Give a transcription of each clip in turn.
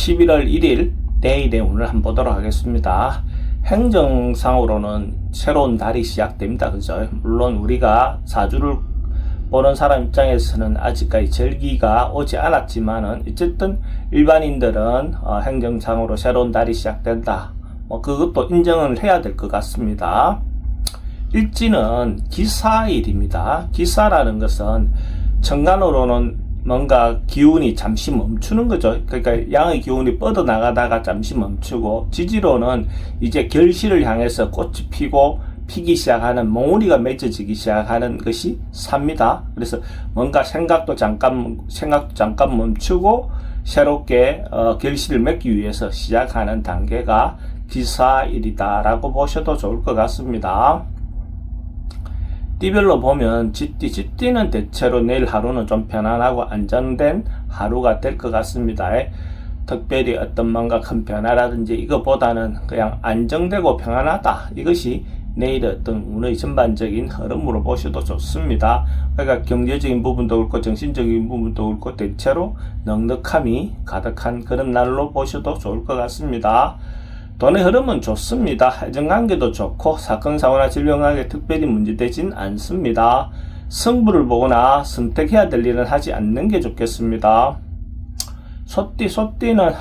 11월 1일 내일의 운을 한번 보도록 하겠습니다. 행정상으로는 새로운 달이 시작됩니다. 그죠? 물론 우리가 사주를 보는 사람 입장에서는 아직까지 절기가 오지 않았지만은 어쨌든 일반인들은 행정상으로 새로운 달이 시작된다. 그것도 인정을 해야 될 것 같습니다. 일지는 기사일입니다. 기사라는 것은 천간으로는 뭔가 기운이 잠시 멈추는 거죠. 그러니까 양의 기운이 뻗어나가다가 잠시 멈추고, 지지로는 이제 결실을 향해서 꽃이 피고 피기 시작하는, 몽우리가 맺어지기 시작하는 것이 삽니다. 그래서 뭔가 생각도 잠깐 멈추고 새롭게 결실을 맺기 위해서 시작하는 단계가 기사일이다라고 보셔도 좋을 것 같습니다. 띠별로 보면 쥐띠는 대체로 내일 하루는 좀 편안하고 안정된 하루가 될 것 같습니다. 특별히 어떤 뭔가 큰 변화라든지 이것보다는 그냥 안정되고 평안하다, 이것이 내일의 어떤 운의 전반적인 흐름으로 보셔도 좋습니다. 그러니까 경제적인 부분도 그렇고 정신적인 부분도 그렇고 대체로 넉넉함이 가득한 그런 날로 보셔도 좋을 것 같습니다. 돈의 흐름은 좋습니다. 애정관계도 좋고 사건, 사고나 질병관계 특별히 문제되진 않습니다. 승부를 보거나 선택해야 될 일은 하지 않는 게 좋겠습니다. 소띠는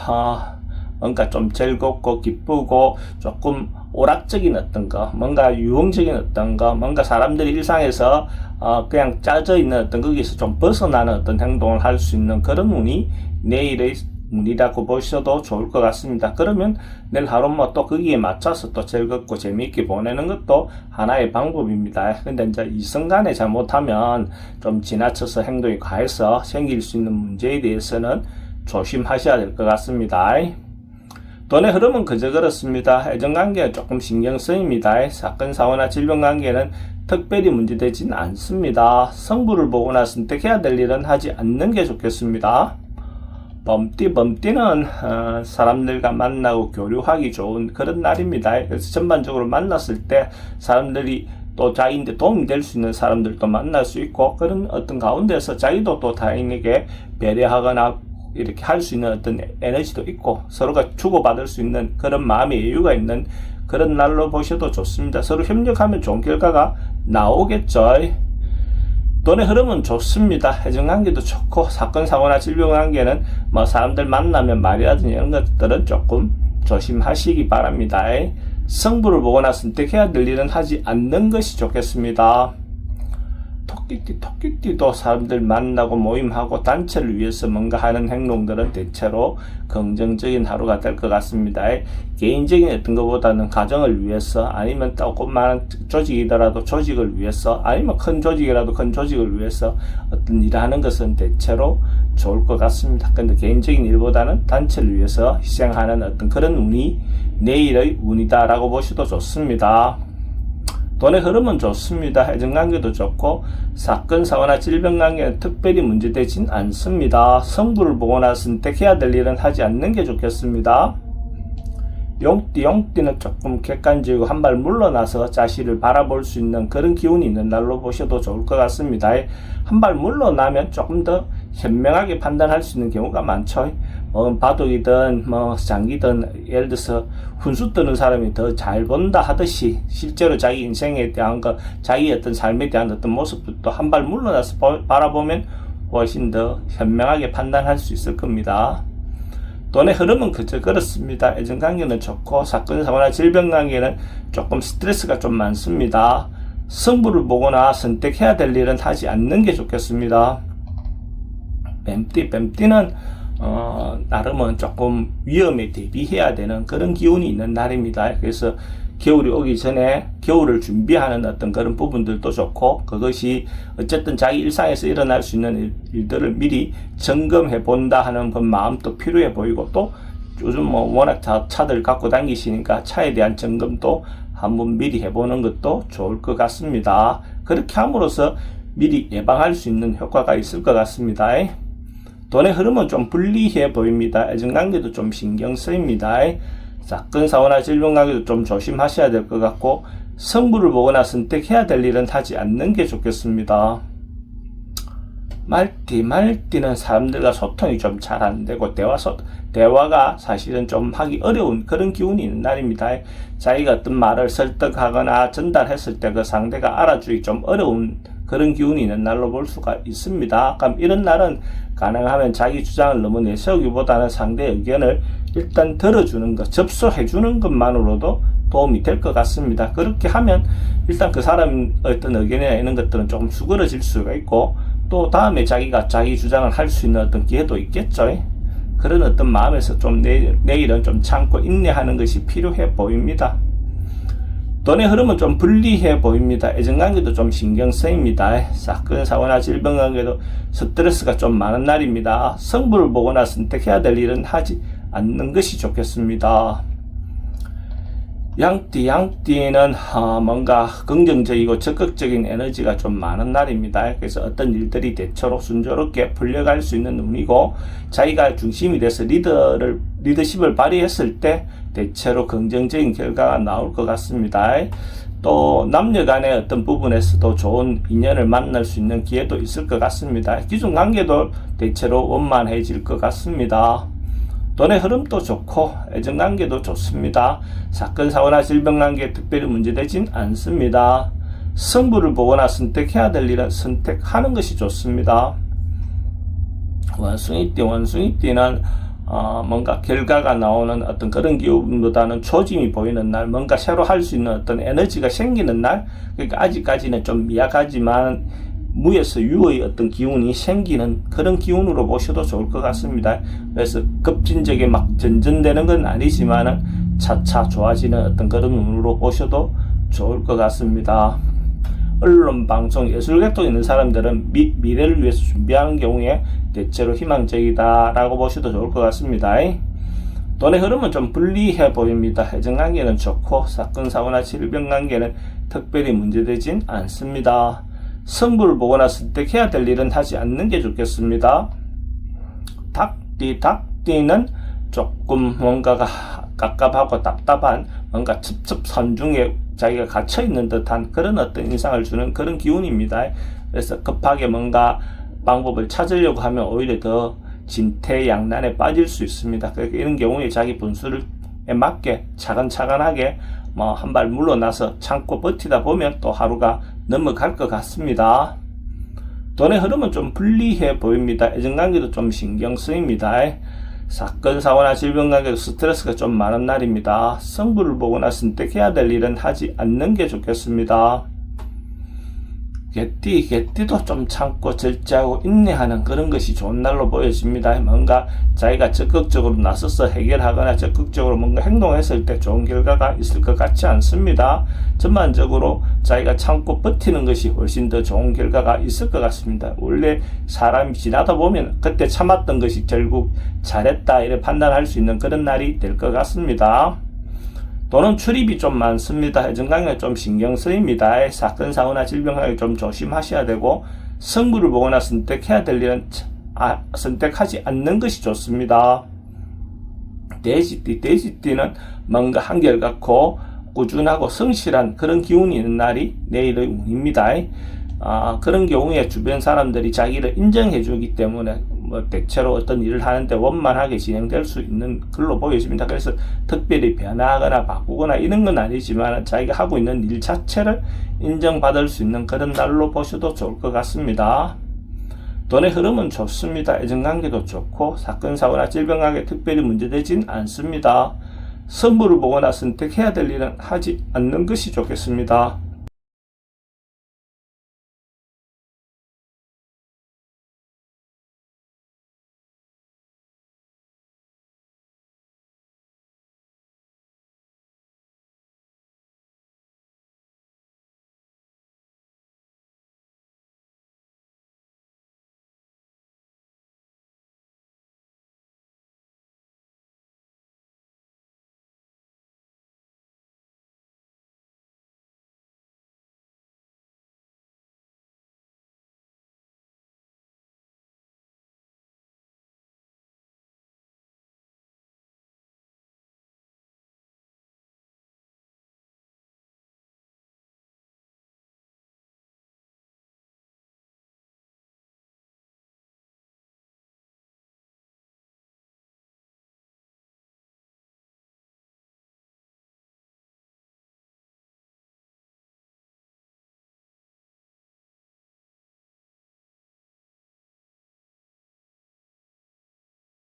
뭔가 좀 즐겁고 기쁘고 조금 오락적인 어떤 거, 뭔가 유흥적인 어떤 거, 뭔가 사람들이 일상에서 그냥 짜져 있는 어떤 거기서 좀 벗어나는 어떤 행동을 할 수 있는 그런 운이 내일의 운이라고 보셔도 좋을 것 같습니다. 그러면 내일 하루 또 거기에 맞춰서 또 즐겁고 재미있게 보내는 것도 하나의 방법입니다. 근데 이제 이성간에 잘못하면 좀 지나쳐서 행동이 과해서 생길 수 있는 문제에 대해서는 조심하셔야 될 것 같습니다. 돈의 흐름은 그저 그렇습니다. 애정관계는 조금 신경 쓰입니다. 사건, 사고나 질병관계는 특별히 문제되진 않습니다. 성부를 보거나 선택해야 될 일은 하지 않는 게 좋겠습니다. 범띠는 사람들과 만나고 교류하기 좋은 그런 날입니다. 그래서 전반적으로 만났을 때 사람들이 또 자기한테 도움이 될 수 있는 사람들도 만날 수 있고, 그런 어떤 가운데서 자기도 또 타인에게 배려하거나 이렇게 할 수 있는 어떤 에너지도 있고, 서로가 주고받을 수 있는 그런 마음의 여유가 있는 그런 날로 보셔도 좋습니다. 서로 협력하면 좋은 결과가 나오겠죠. 돈의 흐름은 좋습니다. 애정관계도 좋고 사건, 사고나 질병관계는 사람들 만나면 말이라든지 이런 것들은 조금 조심하시기 바랍니다. 성부를 보거나 선택해야 될 일은 하지 않는 것이 좋겠습니다. 토끼띠도 사람들 만나고 모임하고 단체를 위해서 뭔가 하는 행동들은 대체로 긍정적인 하루가 될 것 같습니다. 개인적인 어떤 것보다는 가정을 위해서, 아니면 조그마한 조직이더라도 조직을 위해서, 아니면 큰 조직이라도 큰 조직을 위해서 어떤 일을 하는 것은 대체로 좋을 것 같습니다. 근데 개인적인 일보다는 단체를 위해서 희생하는 어떤 그런 운이 내일의 운이다라고 보셔도 좋습니다. 돈의 흐름은 좋습니다. 애정관계도 좋고 사건, 사고나 질병관계는 특별히 문제되진 않습니다. 성부를 보거나 선택해야 될 일은 하지 않는 게 좋겠습니다. 용띠는 조금 객관적이고 한 발 물러나서 자신을 바라볼 수 있는 그런 기운이 있는 날로 보셔도 좋을 것 같습니다. 한 발 물러나면 조금 더 현명하게 판단할 수 있는 경우가 많죠. 바둑이든 장기든 예를 들어서 훈수 뜨는 사람이 더 잘 본다 하듯이 실제로 자기 인생에 대한 것, 자기 어떤 삶에 대한 어떤 모습도 한 발 물러나서 바라보면 훨씬 더 현명하게 판단할 수 있을 겁니다. 돈의 흐름은 그저 그렇습니다. 애정관계는 좋고 사건, 사고나 질병관계는 조금 스트레스가 좀 많습니다. 승부를 보거나 선택해야 될 일은 하지 않는 게 좋겠습니다. 뱀띠는 나름은 조금 위험에 대비해야 되는 그런 기운이 있는 날입니다. 그래서 겨울이 오기 전에 겨울을 준비하는 어떤 그런 부분들도 좋고, 그것이 어쨌든 자기 일상에서 일어날 수 있는 일들을 미리 점검해 본다 하는 그 마음도 필요해 보이고, 또 요즘 워낙 차들 갖고 다니시니까 차에 대한 점검도 한번 미리 해보는 것도 좋을 것 같습니다. 그렇게 함으로써 미리 예방할 수 있는 효과가 있을 것 같습니다. 돈의 흐름은 좀 불리해 보입니다. 애정관계도 좀 신경 쓰입니다. 사건, 사고나 질병관계도 좀 조심하셔야 될 것 같고, 성부를 보거나 선택해야 될 일은 하지 않는 게 좋겠습니다. 말 말띠, 말띠는 사람들과 소통이 좀 잘 안 되고 대화가 사실은 좀 하기 어려운 그런 기운이 있는 날입니다. 자기가 어떤 말을 설득하거나 전달했을 때 그 상대가 알아주기 좀 어려운 그런 기운이 있는 날로 볼 수가 있습니다. 그럼 이런 날은 가능하면 자기 주장을 너무 내세우기보다는 상대의 의견을 일단 들어주는 것, 접수해주는 것만으로도 도움이 될 것 같습니다. 그렇게 하면 일단 그 사람의 어떤 의견이나 이런 것들은 조금 수그러질 수가 있고, 또 다음에 자기가 자기 주장을 할 수 있는 어떤 기회도 있겠죠. 그런 어떤 마음에서 좀 내일은 좀 참고 인내하는 것이 필요해 보입니다. 돈의 흐름은 좀 불리해 보입니다. 애정관계도 좀 신경 쓰입니다. 사건, 사고나 질병 관계도 스트레스가 좀 많은 날입니다. 승부를 보거나 선택해야 될 일은 하지 않는 것이 좋겠습니다. 양띠는 뭔가 긍정적이고 적극적인 에너지가 좀 많은 날입니다. 그래서 어떤 일들이 대처로 순조롭게 풀려갈 수 있는 운이고, 자기가 중심이 돼서 리더십을 발휘했을 때 대체로 긍정적인 결과가 나올 것 같습니다. 또 남녀 간의 어떤 부분에서도 좋은 인연을 만날 수 있는 기회도 있을 것 같습니다. 기존 관계도 대체로 원만해질 것 같습니다. 돈의 흐름도 좋고 애정관계도 좋습니다. 사건, 사고나 질병관계에 특별히 문제되진 않습니다. 승부를 보거나 선택해야 될 일은 선택하는 것이 좋습니다. 원숭이띠는 뭔가 결과가 나오는 어떤 그런 기운보다는 초짐이 보이는 날, 뭔가 새로 할 수 있는 어떤 에너지가 생기는 날, 그러니까 아직까지는 좀 미약하지만 무에서 유의 어떤 기운이 생기는 그런 기운으로 보셔도 좋을 것 같습니다. 그래서 급진적에 막 전전되는 건 아니지만은 차차 좋아지는 어떤 그런 운으로 보셔도 좋을 것 같습니다. 언론, 방송, 예술계통에 있는 사람들은 미래를 위해서 준비하는 경우에 대체로 희망적이다라고 보셔도 좋을 것 같습니다. 돈의 흐름은 좀 불리해 보입니다. 애정관계는 좋고 사건, 사고나 질병관계는 특별히 문제되진 않습니다. 승부를 보거나 선택해야 될 일은 하지 않는 게 좋겠습니다. 닭띠는 조금 뭔가가 깝깝하고 답답한 뭔가 첩첩산 중에 자기가 갇혀있는 듯한 그런 어떤 인상을 주는 그런 기운입니다. 그래서 급하게 뭔가 방법을 찾으려고 하면 오히려 더 진퇴양난에 빠질 수 있습니다. 그러니까 이런 경우에 자기 분수에 맞게 차근차근하게 한 발 물러나서 참고 버티다 보면 또 하루가 넘어갈 것 같습니다. 돈의 흐름은 좀 불리해 보입니다. 애정관계도 좀 신경 쓰입니다. 사건, 사고나 질병관계도 스트레스가 좀 많은 날입니다. 승부를 보거나 선택해야 될 일은 하지 않는 게 좋겠습니다. 개띠도 좀 참고 절제하고 인내하는 그런 것이 좋은 날로 보여집니다. 뭔가 자기가 적극적으로 나서서 해결하거나 적극적으로 뭔가 행동했을 때 좋은 결과가 있을 것 같지 않습니다. 전반적으로 자기가 참고 버티는 것이 훨씬 더 좋은 결과가 있을 것 같습니다. 원래 사람이 지나다 보면 그때 참았던 것이 결국 잘했다 이렇게 판단할 수 있는 그런 날이 될 것 같습니다. 돈은 출입이 좀 많습니다. 애정관계가 좀 신경 쓰입니다. 사건, 사고나 질병관계 좀 조심하셔야 되고, 승부를 보거나 선택해야 될 일은 선택하지 않는 것이 좋습니다. 돼지띠는 뭔가 한결같고 꾸준하고 성실한 그런 기운이 있는 날이 내일의 운입니다. 그런 경우에 주변 사람들이 자기를 인정해 주기 때문에 대체로 어떤 일을 하는데 원만하게 진행될 수 있는 걸로 보여집니다. 그래서 특별히 변화하거나 바꾸거나 이런 건 아니지만 자기가 하고 있는 일 자체를 인정받을 수 있는 그런 날로 보셔도 좋을 것 같습니다. 돈의 흐름은 좋습니다. 애정관계도 좋고 사건, 사고나 질병관계 특별히 문제되진 않습니다. 승부를 보거나 선택해야 될 일은 하지 않는 것이 좋겠습니다.